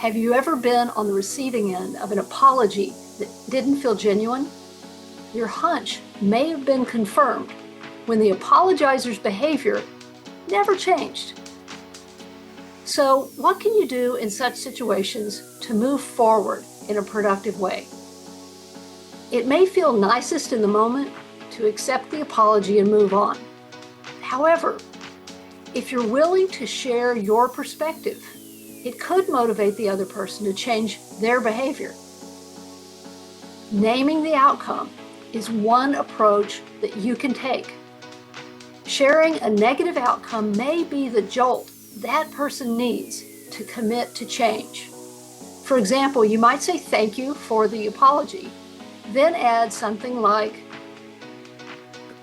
Have you ever been on the receiving end of an apology that didn't feel genuine? Your hunch may have been confirmed when the apologizer's behavior never changed. So, what can you do in such situations to move forward in a productive way? It may feel nicest in the moment to accept the apology and move on. However, if you're willing to share your perspective, it could motivate the other person to change their behavior. Naming the outcome is one approach that you can take. Sharing a negative outcome may be the jolt that person needs to commit to change. For example, you might say thank you for the apology, then add something like,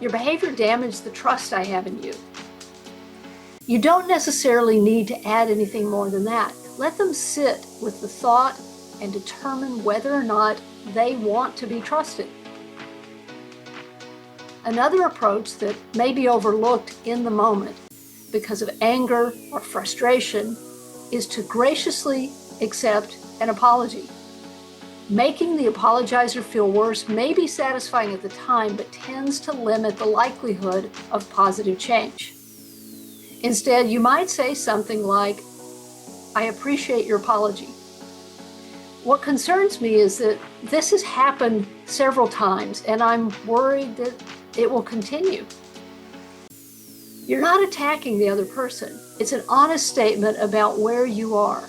"Your behavior damaged the trust I have in you." You don't necessarily need to add anything more than that. Let them sit with the thought and determine whether or not they want to be trusted. Another approach that may be overlooked in the moment because of anger or frustration is to graciously accept an apology. Making the apologizer feel worse may be satisfying at the time, but tends to limit the likelihood of positive change. Instead, you might say something like, "I appreciate your apology. What concerns me is that this has happened several times, and I'm worried that it will continue." You're not attacking the other person. It's an honest statement about where you are.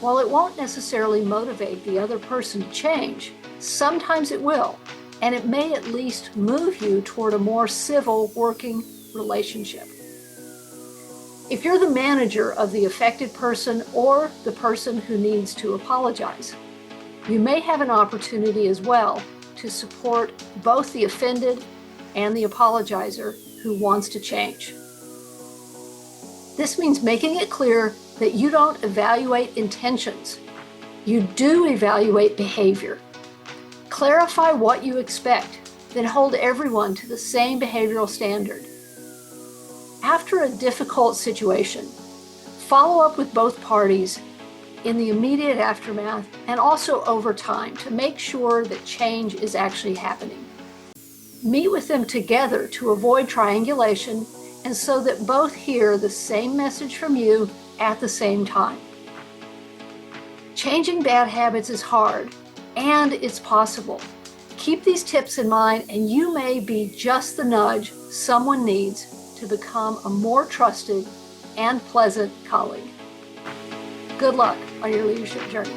While it won't necessarily motivate the other person to change, sometimes it will, and it may at least move you toward a more civil working relationship. If you're the manager of the affected person or the person who needs to apologize, you may have an opportunity as well to support both the offended and the apologizer who wants to change. This means making it clear that you don't evaluate intentions. You do evaluate behavior. Clarify what you expect, then hold everyone to the same behavioral standard. After a difficult situation, follow up with both parties in the immediate aftermath and also over time to make sure that change is actually happening. Meet with them together to avoid triangulation and so that both hear the same message from you at the same time. Changing bad habits is hard, and it's possible. Keep these tips in mind, and you may be just the nudge someone needs to become a more trusted and pleasant colleague. Good luck on your leadership journey.